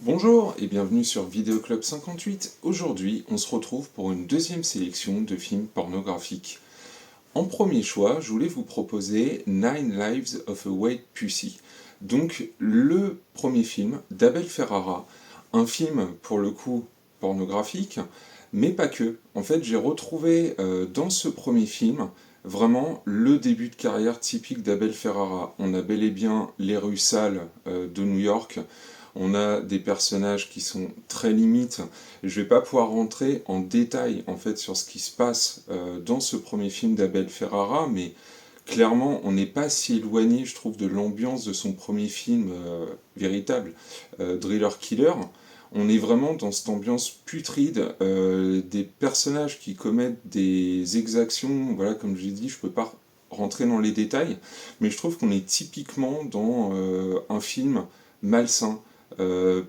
Bonjour et bienvenue sur Vidéo Club 58. Aujourd'hui, on se retrouve pour une deuxième sélection de films pornographiques. En premier choix, je voulais vous proposer Nine Lives of a White Pussy. Donc, le premier film d'Abel Ferrara, un film pour le coup pornographique, mais pas que. En fait, j'ai retrouvé dans ce premier film vraiment le début de carrière typique d'Abel Ferrara. On a bel et bien les rues sales de New York. On a des personnages qui sont très limites. Je ne vais pas pouvoir rentrer en détail en fait sur ce qui se passe dans ce premier film d'Abel Ferrara, mais clairement on n'est pas si éloigné, je trouve, de l'ambiance de son premier film véritable, Driller Killer. On est vraiment dans cette ambiance putride, des personnages qui commettent des exactions, voilà, comme j'ai dit, je ne peux pas rentrer dans les détails, mais je trouve qu'on est typiquement dans un film malsain,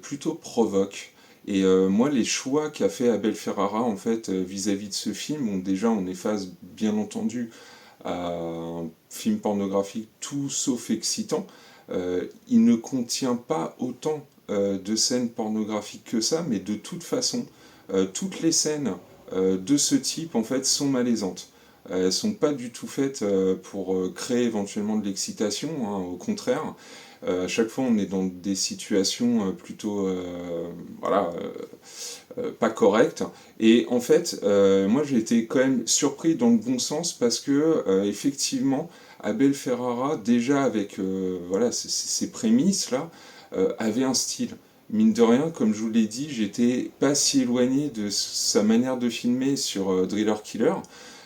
plutôt provoque. Et moi, les choix qu'a fait Abel Ferrara en fait vis-à-vis de ce film, bon, déjà on est face bien entendu à un film pornographique tout sauf excitant. Il ne contient pas autant de scènes pornographiques que ça, mais de toute façon, toutes les scènes de ce type en fait sont malaisantes. Elles sont pas du tout faites pour créer éventuellement de l'excitation, hein, au contraire. À chaque fois, on est dans des situations plutôt, voilà, pas correctes. Et en fait, moi, j'ai été quand même surpris dans le bon sens parce que, effectivement, Abel Ferrara, déjà avec voilà, ces prémices-là, avait un style. Mine de rien, comme je vous l'ai dit, j'étais pas si éloigné de sa manière de filmer sur Driller Killer.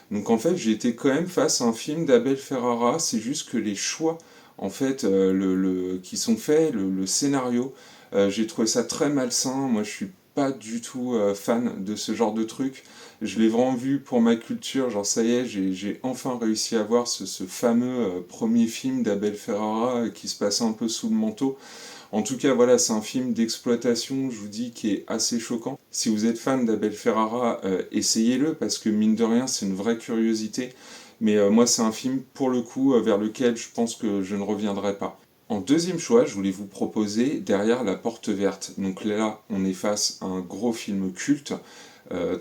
Donc en fait, j'ai été quand même face à un film d'Abel Ferrara, c'est juste que les choix en fait, qui sont faits, le scénario, j'ai trouvé ça très malsain. Moi, je suis pas du tout fan de ce genre de truc. Je l'ai vraiment vu pour ma culture, genre ça y est, j'ai enfin réussi à voir ce fameux premier film d'Abel Ferrara qui se passait un peu sous le manteau. En tout cas, voilà, c'est un film d'exploitation, je vous dis, qui est assez choquant. Si vous êtes fan d'Abel Ferrara, essayez-le, parce que mine de rien, c'est une vraie curiosité. Mais moi, c'est un film, pour le coup, vers lequel je pense que je ne reviendrai pas. En deuxième choix, je voulais vous proposer Derrière la porte verte. Donc là, on est face à un gros film culte,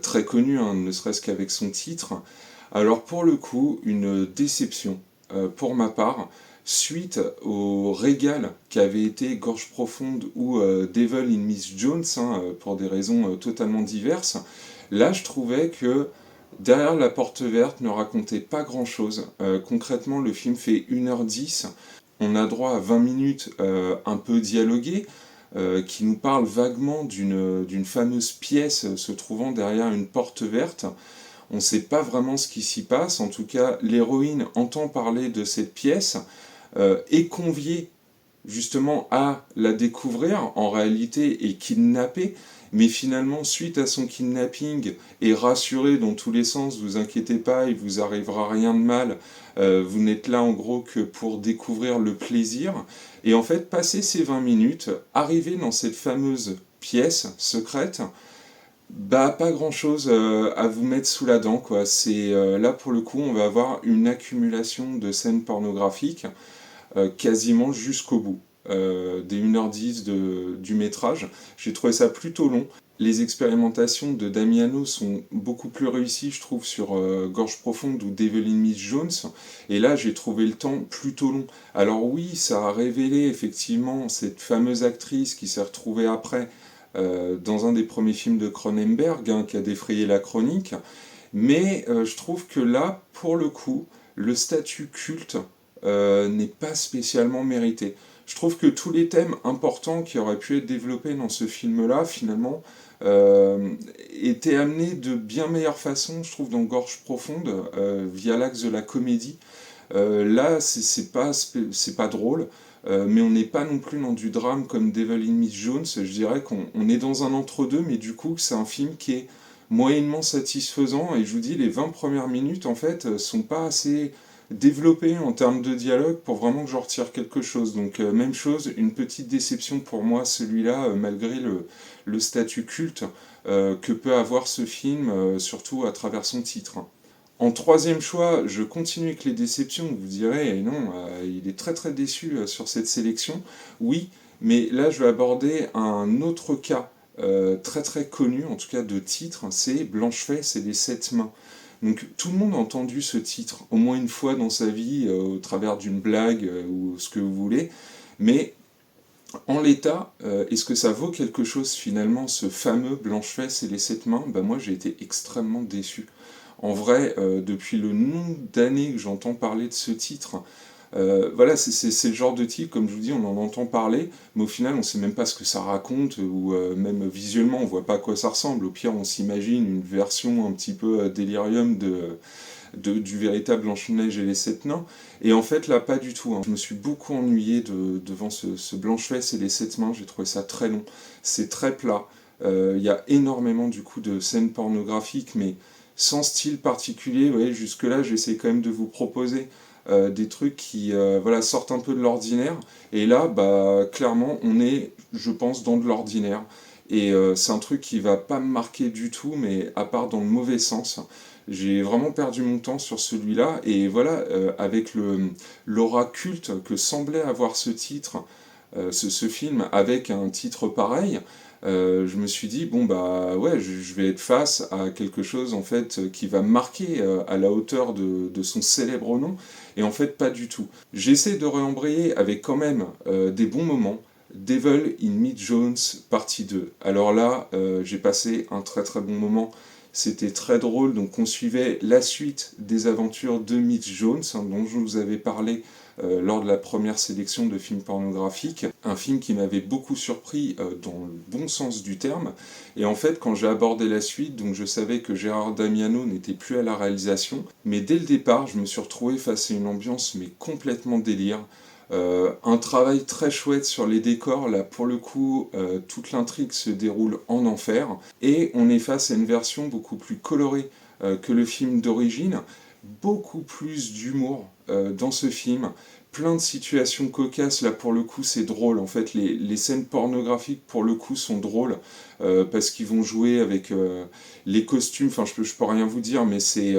très connu, hein, ne serait-ce qu'avec son titre. Alors pour le coup, une déception pour ma part, suite au régal qu'avait été Gorge Profonde ou Devil in Miss Jones, hein, pour des raisons totalement diverses. Là, je trouvais que Derrière la porte verte ne racontait pas grand-chose. Concrètement, le film fait 1h10. On a droit à 20 minutes un peu dialoguées, qui nous parlent vaguement d'une fameuse pièce se trouvant derrière une porte verte. On ne sait pas vraiment ce qui s'y passe. En tout cas, l'héroïne entend parler de cette pièce, est conviée justement à la découvrir, en réalité est kidnappée, mais finalement, suite à son kidnapping, est rassurée dans tous les sens, vous inquiétez pas, il vous arrivera rien de mal, vous n'êtes là en gros que pour découvrir le plaisir. Et en fait, passer ces 20 minutes, arriver dans cette fameuse pièce secrète, bah pas grand chose à vous mettre sous la dent quoi. C'est là pour le coup on va avoir une accumulation de scènes pornographiques quasiment jusqu'au bout. Des 1h10 du métrage. J'ai trouvé ça plutôt long. Les expérimentations de Damiano sont beaucoup plus réussies, je trouve, sur Gorge Profonde ou Devil in Miss Jones. Et là, j'ai trouvé le temps plutôt long. Alors oui, ça a révélé effectivement cette fameuse actrice qui s'est retrouvée après dans un des premiers films de Cronenberg, hein, qui a défrayé la chronique. Mais je trouve que là, pour le coup, le statut culte n'est pas spécialement mérité. Je trouve que tous les thèmes importants qui auraient pu être développés dans ce film-là, finalement, étaient amenés de bien meilleure façon, je trouve, dans Gorge Profonde, via l'axe de la comédie. Là, c'est pas drôle, mais on n'est pas non plus dans du drame comme Devil in Miss Jones. Je dirais qu'on est dans un entre-deux, mais du coup, c'est un film qui est moyennement satisfaisant. Et je vous dis, les 20 premières minutes, en fait, sont pas assez développées en termes de dialogue pour vraiment que j'en retire quelque chose. Donc, même chose, une petite déception pour moi, celui-là, malgré le statut culte que peut avoir ce film, surtout à travers son titre. En troisième choix, je continue avec les déceptions. Vous direz, eh non, il est très très déçu sur cette sélection. Oui, Mais là, je vais aborder un autre cas très très connu, en tout cas de titre, c'est Blanche-Fesse et les sept mains. Donc tout le monde a entendu ce titre au moins une fois dans sa vie, au travers d'une blague ou ce que vous voulez, mais en l'état, est-ce que ça vaut quelque chose finalement, ce fameux Blanche-Fesse et les sept mains? Ben moi j'ai été extrêmement déçu. En vrai, depuis le nombre d'années que j'entends parler de ce titre, voilà, c'est le genre de titre, comme je vous dis, on en entend parler, mais au final, on ne sait même pas ce que ça raconte, ou même visuellement, on ne voit pas à quoi ça ressemble. Au pire, on s'imagine une version un petit peu délirium du véritable Blanche-Neige et les Sept Nains. Et en fait, là, pas du tout, hein. Je me suis beaucoup ennuyé devant ce Blanche-Fesse et les Sept Mains, j'ai trouvé ça très long. C'est très plat. Il y a énormément, du coup, de scènes pornographiques, mais sans style particulier. Vous voyez, jusque-là, j'essaie quand même de vous proposer des trucs qui voilà, sortent un peu de l'ordinaire. Et là, bah, clairement, on est, je pense, dans de l'ordinaire. Et c'est un truc qui va pas me marquer du tout, mais à part dans le mauvais sens. J'ai vraiment perdu mon temps sur celui-là. Et voilà, avec l'aura culte que semblait avoir ce titre, ce film, avec un titre pareil, je me suis dit, bon bah ouais, je vais être face à quelque chose en fait qui va marquer à la hauteur de son célèbre nom, et en fait pas du tout. J'essaie de réembrayer avec quand même des bons moments. Devil in Meat Jones partie 2. Alors là, j'ai passé un très très bon moment. C'était très drôle, donc on suivait la suite des aventures de Mitch Jones, hein, dont je vous avais parlé lors de la première sélection de films pornographiques. Un film qui m'avait beaucoup surpris dans le bon sens du terme. Et en fait, quand j'ai abordé la suite, donc je savais que Gérard Damiano n'était plus à la réalisation, mais dès le départ, je me suis retrouvé face à une ambiance mais complètement délire. Un travail très chouette sur les décors, là pour le coup toute l'intrigue se déroule en enfer, et on est face à une version beaucoup plus colorée que le film d'origine, beaucoup plus d'humour dans ce film, plein de situations cocasses, là pour le coup c'est drôle, en fait les scènes pornographiques pour le coup sont drôles, parce qu'ils vont jouer avec les costumes, enfin je peux rien vous dire, mais c'est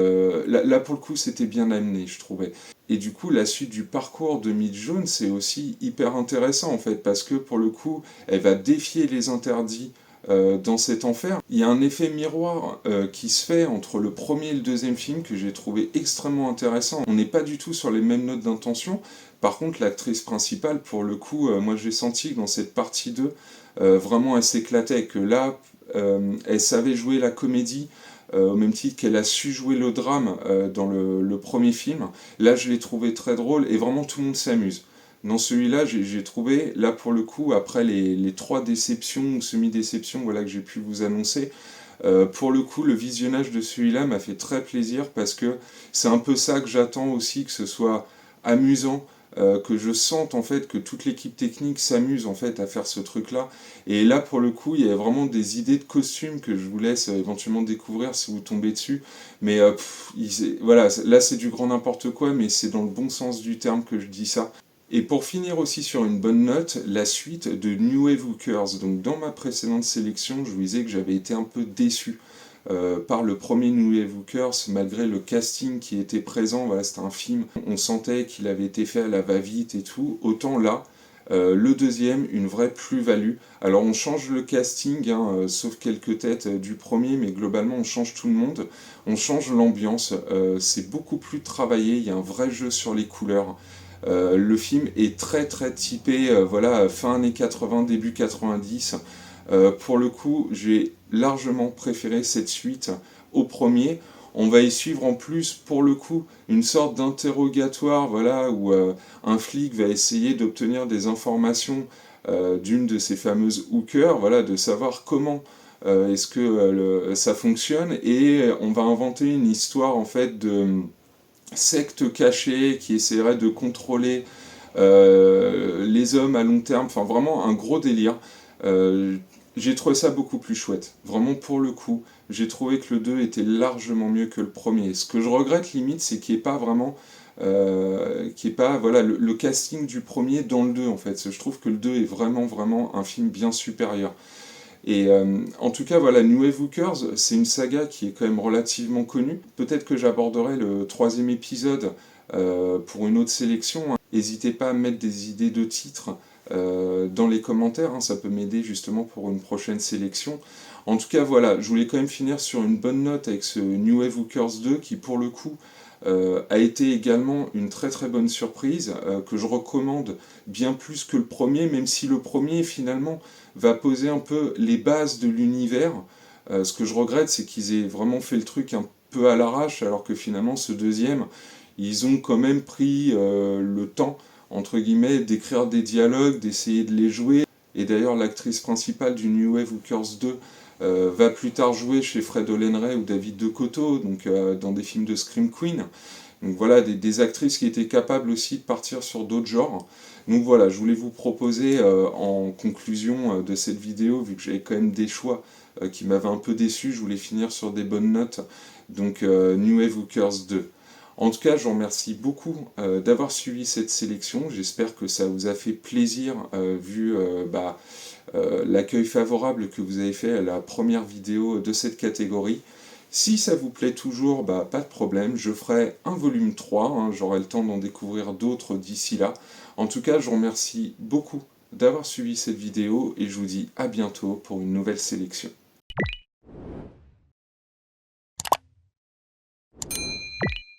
là pour le coup c'était bien amené je trouvais. Et du coup, la suite du parcours de Mitch Jones, c'est aussi hyper intéressant en fait, parce que pour le coup, elle va défier les interdits dans cet enfer. Il y a un effet miroir qui se fait entre le premier et le deuxième film que j'ai trouvé extrêmement intéressant. On n'est pas du tout sur les mêmes notes d'intention. Par contre, l'actrice principale, pour le coup, moi j'ai senti que dans cette partie 2, vraiment elle s'éclatait, que là, elle savait jouer la comédie, au même titre qu'elle a su jouer le drame dans le premier film. Là, je l'ai trouvé très drôle et vraiment tout le monde s'amuse. Dans celui-là, j'ai trouvé, là pour le coup, après les trois déceptions ou semi-déceptions voilà, que j'ai pu vous annoncer, pour le coup, le visionnage de celui-là m'a fait très plaisir parce que c'est un peu ça que j'attends aussi, que ce soit amusant, que je sente en fait que toute l'équipe technique s'amuse en fait à faire ce truc-là. Et là, pour le coup, il y a vraiment des idées de costumes que je vous laisse éventuellement découvrir si vous tombez dessus. Mais voilà, là c'est du grand n'importe quoi, mais c'est dans le bon sens du terme que je dis ça. Et pour finir aussi sur une bonne note, la suite de New Wave Hookers. Donc dans ma précédente sélection, je vous disais que j'avais été un peu déçu par le premier New Wave Hookers, malgré le casting qui était présent. Voilà, c'était un film, on sentait qu'il avait été fait à la va-vite et tout. Autant là, le deuxième, une vraie plus-value. Alors on change le casting, hein, sauf quelques têtes du premier, mais globalement on change tout le monde. On change l'ambiance, c'est beaucoup plus travaillé, il y a un vrai jeu sur les couleurs. Le film est très très typé, voilà, fin années 80, début 90. Pour le coup, j'ai largement préféré cette suite au premier. On va y suivre en plus, pour le coup, une sorte d'interrogatoire, voilà, où un flic va essayer d'obtenir des informations d'une de ces fameuses hookers, voilà, de savoir comment est-ce que ça fonctionne, et on va inventer une histoire en fait de secte cachée qui essaierait de contrôler les hommes à long terme, enfin vraiment un gros délire. Euh, j'ai trouvé ça beaucoup plus chouette. Vraiment pour le coup, j'ai trouvé que le 2 était largement mieux que le premier. Ce que je regrette limite, c'est qu'il n'y ait pas vraiment qui est pas voilà le casting du premier dans le 2 en fait. Je trouve que le 2 est vraiment vraiment un film bien supérieur. Et en tout cas, voilà, New Wave Hookers, c'est une saga qui est quand même relativement connue. Peut-être que j'aborderai le troisième épisode pour une autre sélection, hein. N'hésitez pas à mettre des idées de titres dans les commentaires, hein, ça peut m'aider justement pour une prochaine sélection. En tout cas, voilà, je voulais quand même finir sur une bonne note avec ce New Wave Hookers 2 qui, pour le coup, a été également une très très bonne surprise, que je recommande bien plus que le premier, même si le premier, finalement, va poser un peu les bases de l'univers. Ce que je regrette, c'est qu'ils aient vraiment fait le truc un peu à l'arrache, alors que finalement, ce deuxième, ils ont quand même pris le temps, entre guillemets, d'écrire des dialogues, d'essayer de les jouer. Et d'ailleurs, l'actrice principale du New Wave Hookers 2 va plus tard jouer chez Fred Olen-Ray ou David Decauto, donc dans des films de Scream Queen. Donc voilà, des actrices qui étaient capables aussi de partir sur d'autres genres. Donc voilà, je voulais vous proposer en conclusion de cette vidéo, vu que j'avais quand même des choix qui m'avaient un peu déçu, je voulais finir sur des bonnes notes. Donc New Wave Hookers 2. En tout cas, je vous remercie beaucoup d'avoir suivi cette sélection. J'espère que ça vous a fait plaisir vu l'accueil favorable que vous avez fait à la première vidéo de cette catégorie. Si ça vous plaît toujours, pas de problème, je ferai un volume 3, hein, j'aurai le temps d'en découvrir d'autres d'ici là. En tout cas, je vous remercie beaucoup d'avoir suivi cette vidéo et je vous dis à bientôt pour une nouvelle sélection.